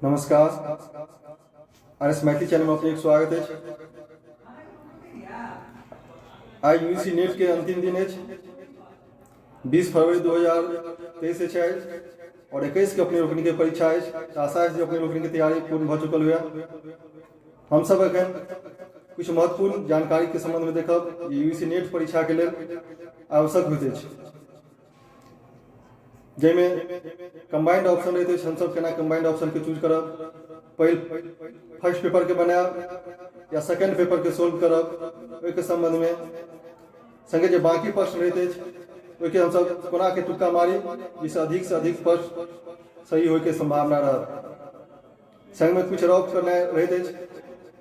नमस्कार। RS Maithili channel में अपने स्वागत है। आज यूजीसी नेट के अंतिम दिन है। 20 फरवरी 2023 है और 21 के अपनी रोकनी की परीक्षा है। आशा है अपनी रोकनी की तैयारी पूर्ण हो चुकल हुआ। हम सब अखन कुछ महत्वपूर्ण जानकारी के संबंध में देखब यूजीसी नेट परीक्षा के लिए आवश्यक होते हैं, जैमें कंबाइंड ऑप्शन रहते हैं। हम सब केना कंबाइंड ऑप्शन के चूज करब, पहले फर्स्ट पेपर के बनाब या सेकंड पेपर के सोल्व करब, ओहि के संबंध में संगे जो बाकी प्रश्न रहते हैं ओहि हम सब कोना के तुक्का मारी जिससे अधिक प्रश्न सही होय के संभावना रह। संग में कुछ रॉप करना रहते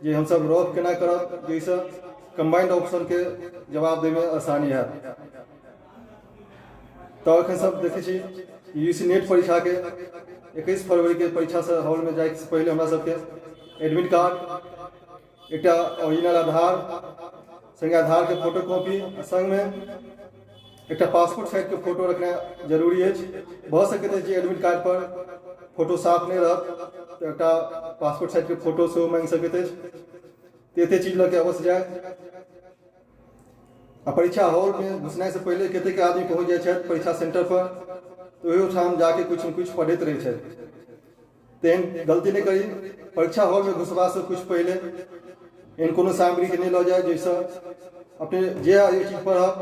जे हम सब रॉप केना करब जैसे कंबाइंड ऑप्शन के जवाब दे में आसानी है। तो अखन सब देखे यूजीसी नेट परीक्षा के 21 फरवरी के परीक्षा से हॉल में जाए से पहले हमरा सबके एडमिट कार्ड, एक ओरिजिनल आधार, संगे आधार के फोटो कॉपी, संग में एक पासपोर्ट साइज के फोटो रखना जरूरी है। बहुत सके थे एडमिट कार्ड पर फोटो साफ नहीं रह तो एक पासपोर्ट साइज के फोटो से मांग सके थे। ते चीज लगे अवश्य जाए। परीक्षा हॉल में घुसने से पहले कते के आदमी पहुंच जाए परीक्षा सेंटर पर, तो वही ठाम जाके कुछ न कुछ पढ़ते रहे। तेहन गलती नहीं करी। परीक्षा हॉल में घुसवा से कुछ पहले इन कोनो सामग्री के नहीं लो जाए जैसा अपने जे चीज पढ़ब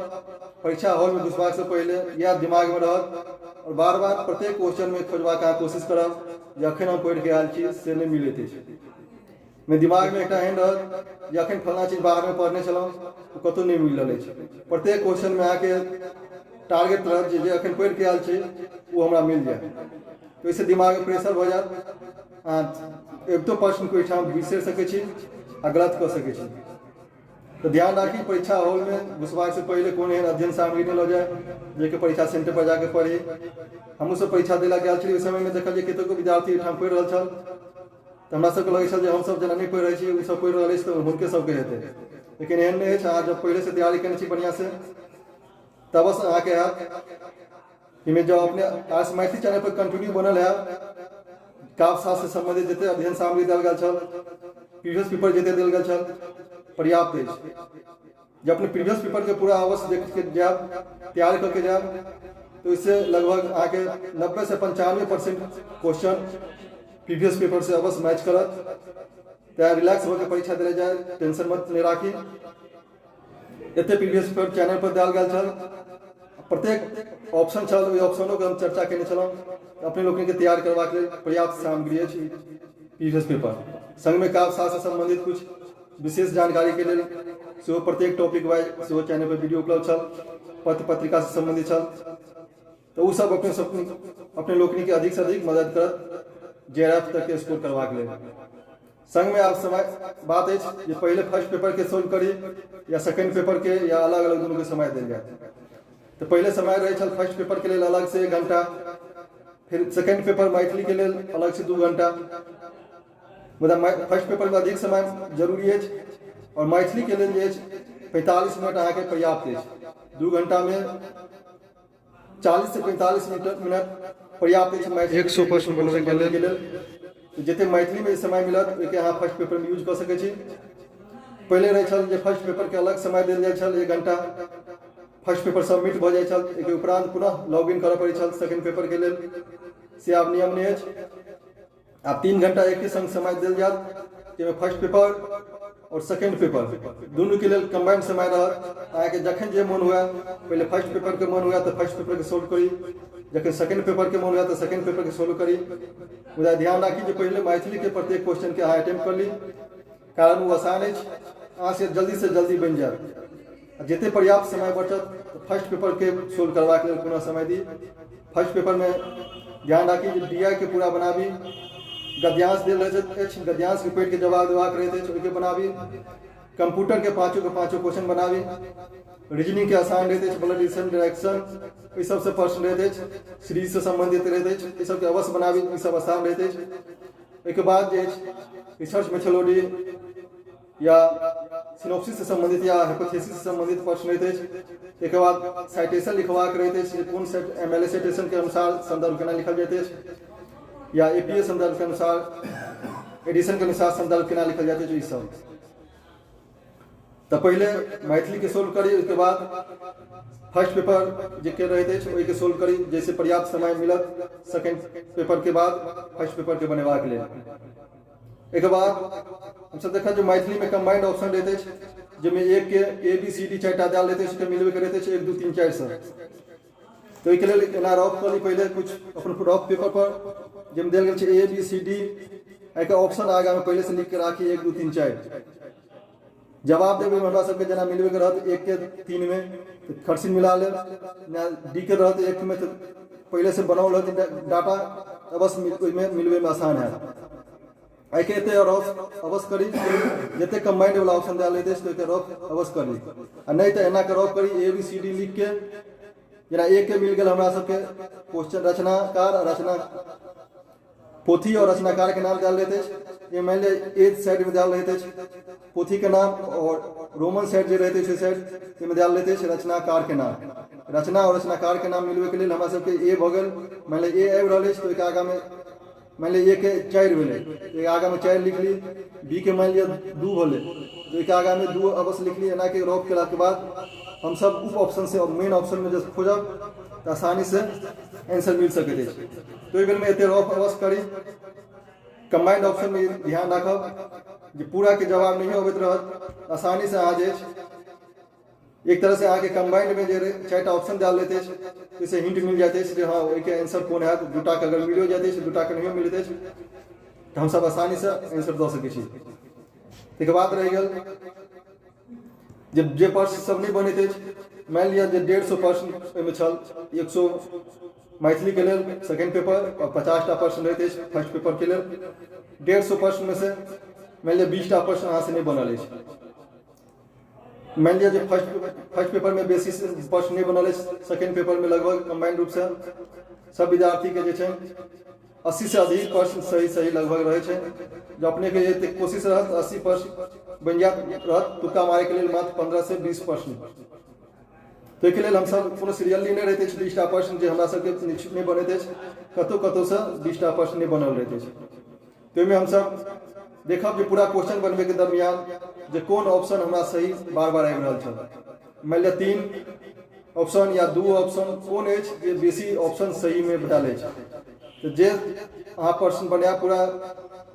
परीक्षा हॉल में घुसवा से पहले या दिमाग में रह और बार बार प्रत्येक क्वेश्चन में खोजवा के कोशिश करब जखन हम पढ़ के आयल छी से नहीं मिले थे। मैं दिमाग में एक एहन रह जखन फलना चीज बाहर में पढ़ने चलूँ तो कतौ नहीं मिल रहा है। प्रत्येक क्वेश्चन में आके टारगेट रह जे अखन पढ़ के आयल छी वो हमरा मिल जाए, तो इससे दिमाग में प्रेशर हो जाए। एक तो प्रश्न को ठाम बिसर सके छी आ गलत कर सके छी। तो ध्यान राखी परीक्षा हॉल में घुसवा से पहले कौन एहन अध्ययन सामग्री नहीं लो जाए जे परीक्षा सेंटर पर जाके पढ़ी। हमहूँ सब परीक्षा दिला गया छली, उस समय में देखल कतो विद्यार्थी ठाम पढ़ि रहा छल तो हमरा सबके लगे हम सब जना नहीं पढ़ रहे उ सब पढ़ रहे तो हुनके सबके हेतै, लेकिन एहन नहीं है। जब पहले से तैयारी करने बढ़िया से तब बस आके है जब अपने आज मैथिली चैनल पर कंटिन्यू बनल है काव्य शास्त्र से संबंधित जिते अध्ययन सामग्री दिल गया छल, प्रीवियस पेपर जिते दिल गया छल पर्याप्त है। जब अपने प्रीवियस पेपर के पूरा अवश्य देख के जाब तैयार करके जाब तो इससे लगभग आके 90 से 95% क्वेश्चन प्रीवियस पेपर से अवश्य मैच करत। तो रिलैक्स होकर परीक्षा दे जाए, टेंशन मत नहीं राखी। इतने प्रीवियस पेपर चैनल पर दिल गया छल, प्रत्येक ऑप्शन छल वही ऑप्शनों के हम चर्चा करने चलूँ अपने लोगों के तैयार करवा के पर्याप्त सामग्री है प्रीवियस पेपर। संग में काव्य शास्त्र से संबंधित कुछ विशेष जानकारी के लिए सेहो प्रत्येक टॉपिक वाइज सेहो चैनल पर वीडियो उपलब्ध छल, पत्र पत्रिका से संबंधित छल। तो वो सब अपने लोकनी के अधिक से अधिक मदद कर जेआरएफ तक के स्कोर करवा के लिए। संग में आप समय बात है जे पहले फर्स्ट पेपर के सोल्व करी या सेकंड पेपर के या अलग अलग दोनों के समय दिल जाए। तो पहले समय रहे छल फर्स्ट पेपर के लिए अलग से 1 घंटा, फिर सेकंड पेपर मैथिली के लिए अलग से 2 घंटा। मतलब फर्स्ट पेपर में अधिक समय जरूरी है और मैथिली के लिए 45 मिनट आके पर्याप्त है। 2 घंटा में 40 से 45 मिनट पर्याप्त है 100 प्रश्न बनने के लिए। जिते मैथिली में समय मिलत यहाँ फर्स्ट पेपर में यूज कर सके छी। पहले रहे छल फर्स्ट पेपर के अलग समय दिल जाए छल 1 घंटा, फर्स्ट पेपर सबमिट हो जाए छल, एक उपरांत पुनः लॉग इन करऽ पड़े छल सेकंड पेपर के लिए। से आब नियम नहीं है। आप 3 घंटा एक ही संग समय दिल जात जिसमें फर्स्ट पेपर और सेकंड पेपर दोनों के लिए कंबाइंड समय रहत। अहाँके जखन जे मन हुआ पहले फर्स्ट पेपर के मन हुआ तो फर्स्ट पेपर के सोल्व करी, जखन सेकंड पेपर के मन हुआ तो सेकंड पेपर के सोल्व करी। मुदा ध्यान राखी जो पहले मैथिली के प्रत्येक क्वेश्चन के अहाँ अटेम्प्ट कर ली, कारण वो आसान है अहाँ से जल्दी बन जाए। जिते पर्याप्त समय बचत तो फर्स्ट पेपर के सोल्व करवा के लिए पुनः समय दी। फर्स्ट पेपर में ध्यान राखी जो DI के पूरा बनाबी, गद्यांश दिल रहे गद्यांश के पेट के जवाब देवा रहे थे बनाबी, कंप्यूटर के पाँचों क्वेश्चन बनाबी, रीजनिंग के आसान रहते ब्लड रिलेशन डायरेक्शन ये सबसे प्रश्न रहते, सीरीज से संबंधित रहते ये सब के अवश्य बनाबी, ये सब आसान रहते। एक बाद रिसर्च मेथोडोलॉजी या सिनॉप्सिस से संबंधित या हाइपोथेसिस से संबंधित प्रश्न रहते। एक बाद साइटेशन लिखवा के रहते कौन MLA साइटेशन के अनुसार संदर्भ केना लिखल जाते। या APA संदर्भ के अनुसार एडिशन के अनुसार संदर्भ केना लिखल जाते ई सब। तो पहले मैथिली के सोल्व करी, उसके बाद फर्स्ट पेपर जे के रहते ओहि के सोल्व करी, जैसे पर्याप्त समय मिलत सेकेंड पेपर के बाद फर्स्ट पेपर के बनेबाक लेल। एक बाद हम सब देखा जो मैथिली में कंबाइंड ऑप्शन रहते जिसमें एक के ABCD 4टा डाल रहते उसके मिलवे के रहते 1 2 3 4 से। तो एक लेल एना रफ करी पहले कुछ अपन रफ पेपर पर जिसमें देल गेल ABCD एक ऑप्शन आगा में पहले से लिख के राखी 1 2 3 4। जवाब देवे हमरा सबके जना मिलवे के रहत 1 के 3 में तो खर्चिन मिला ले, डी के रहत 1 में तो पहले से बनाओ रहत डाटा अवश्य में मिलवे में आसान है। आई के रफ अवश्य करी जते कंबाइंड वाला ऑप्शन डाल लेते तो रफ अवश्य करी, और नहीं तो एना के रफ करी ABCD लिख के जना 1 के मिल गल हमरा सबके क्वेश्चन रचनाकार और रचना पोथी और रचनाकार के नाम डाल लेते। ये मान लिया एज साइड में डाल रहते पोथी के नाम, और रोमन साइड जो रहते उस साइड में डाल लेते रचनाकार के नाम। रचना और रचनाकार के नाम मिलवे के लिए हमारा सबके ए भगल मान लिया ए आबि रहा तो एक आगा में मान लिया 1 के 4 भेले एक आगा में 4 लिख ली, बी के मान लिया 2 भले तो एक आगा में 2 अवश्य लिख ली। एना के रफ केला के बाद हम सब उप ऑप्शन से और मेन ऑप्शन में जब खोजब तो आसानी से आंसर मिल सके। तो बेर में एते रफ अवश्य करी। कंबाइंड ऑप्शन में ध्यान रखब जो पूरा के जवाब नहीं अबैत रहत आसानी से आ जाए। एक तरह से आके कंबाइंड में जो 4टा ऑप्शन डाल लेते इससे हिंट मिल जाते कि हाँ वही के आंसर कौन है। दूटा के अगर मिलो जाते 2टा के नहीं मिलते तो हम सब आसानी से आंसर दे सके। एक बात रह गल जब जे प्रश्न सब नहीं बने थे मान लिया जो 150 प्रश्न में छल 100 मैथिली के लेल सेकेंड पेपर और 50टा प्रश्न रहते फर्स्ट पेपर के लेल। 150 प्रश्न में से मान लिया 20टा प्रश्न अहाँ से नहीं बनल है। मान लिया जो फर्स्ट पेपर में बेसी प्रश्न नहीं बनल है, सेकेंड पेपर में लगभग कंबाइंड रूप से सब विद्यार्थी के 80 से अधिक प्रश्न सही लगभग रहे जो अपने के ये कोशिश रहत 80 प्रश्न बन जात रहत। तुक्का मारे के लिए मात्र 15 से 20 प्रश्न। तो एक हम सब कोनो सीरियली नहीं रहते 20टा प्रश्न जो हमरा सबके निश्चित नहीं बने थे कतौ से 20टा प्रश्न नहीं बनल रहते। तो में हम सब देखब जो पूरा क्वेश्चन बनवे के दरमियान जो कौन ऑप्शन हमरा सही बार बार आबि रहल छल। मान लिया 3 ऑप्शन या 2 ऑप्शन कौन है जे बेसी ऑप्शन सही में डाले तो जे अहाँ प्रश्न बनाया पूरा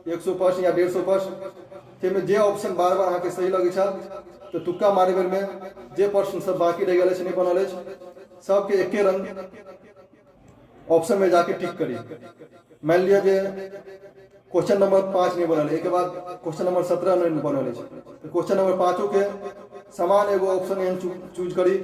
100 प्रश्न या 150 प्रश्न में जे ऑप्शन बार बार अहाँ सही लगे तो तुक्का मारे बेर में जे प्रश्न सब बाकी रह गए नहीं बनल सबके एके रंग ऑप्शन में जाके टिक करी। मान लिया जे क्वेश्चन नंबर 5 नहीं बनल एक बाद क्वेश्चन नंबर 17 नहीं बनल तो क्वेश्चन नंबर 5 के समान एगो ऑप्शन एहन चूज करी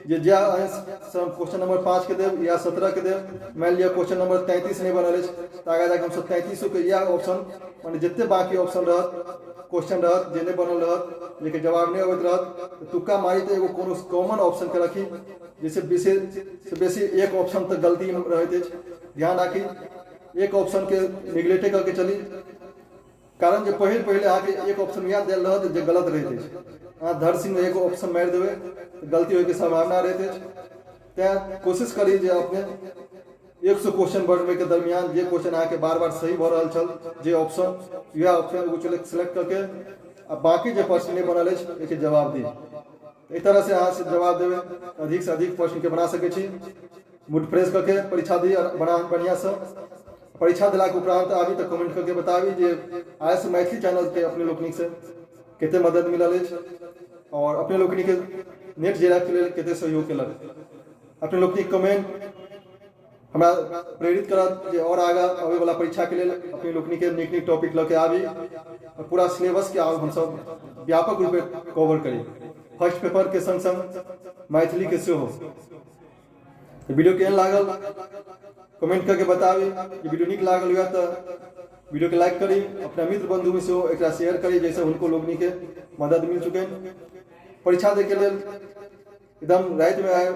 जे क्वेश्चन नंबर 5 के देव या 17 के देव। मान लिया क्वेश्चन नंबर 33 नहीं बनल तो आगे जाके हम 33 के यह ऑप्शन मान जितने बाकी ऑप्शन रहत क्वेश्चन रहत जे नहीं बनल रहत जेके जवाब नहीं अबैत रहत तो तुक्का मारी तो एगो कोनो कॉमन ऑप्शन के रखी जैसे विशेष से बेसी एक ऑप्शन तक गलती रहते। ध्यान राखी एक ऑप्शन के निगलेक्ट करके चली, कारण जो पहले आके एक ऑप्शन याद दिल रहत जो गलत रहते अहाँ धर सिंह एगो ऑप्शन मारि देवे तो गलती होय के संभावना रहते। तैं कोशिश करी जे अपने 100 क्वेश्चन बनवे के दरमियान जे क्वेश्चन आके बार बार सही भ रहल छल जे ऑप्शन यह ऑप्शन सिलेक्ट करके आ बाकी जो प्रश्न नहीं बनल है जवाब दी। इस तरह से अहाँ से जवाब देवे अधिक से अधिक प्रश्न के बना सके छी। मूड फ्रेश करके परीक्षा दी बना बढ़िया से परीक्षा दिला के उपरांत आबी तो कमेंट करके बताबी जे आईएएस मैथिली चैनल के अपने लोकनी से केते मदद मिलल है और अपने लोकनी के नेट जेरा के लिए केते सहयोग केलक। अपने लोकनी कमेंट हमरा प्रेरित करत जे और आगा आवे वाला परीक्षा के लिए अपने लोकनी के नीक नीक टॉपिक लेके आबी और पूरा सिलेबस के हम सब व्यापक रूप में कवर करी। फर्स्ट पेपर के संग संग मैथिली के सेहो। तो वीडियो केहन लागल कमेंट करके बताबी। ये वीडियो निक लागल हुआ तो वीडियो के लाइक करी, अपना मित्र बंधु में से एक शेयर करी जैसे उनको लोगनी के मदद मिल चुके। परीक्षा दे के लिए एकदम रात में आए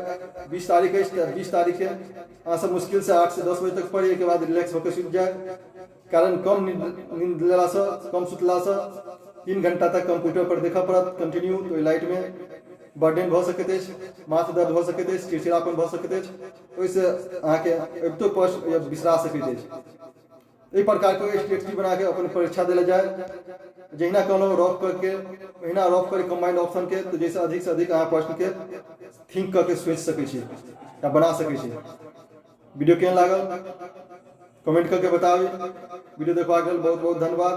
20 तारीख है 20 तारीख है अहाँ सब मुश्किल से 8 से 10 बजे तक पढ़ी के बाद रिलैक्स होकर सुत जाए, कारण कम नींद लेला से कम सुतला से 3 घंटा तक कंप्यूटर पर देखा पड़त कंटिन्यू। तो लाइट में बर्डन भ सकते माथ दर्द हो सकते चिड़चिड़ापन भ सकते ओहिसे अहाँ के अब तो बिसरा सकते। एहि प्रकार के स्ट्रेटजी बना के अपन परीक्षा दिला जाए। जहिना कहलहुँ रफ करके अहिना रफ करी कंबाइंड ऑप्शन के, तो जैसे अधिक से अधिक अहाँ प्रश्न के थिंक करके सोच सकै छी या बना सकै छी। वीडियो केहन लागल कमेंट करके बताबी। वीडियो देखबाक लेल बहुत बहुत धन्यवाद।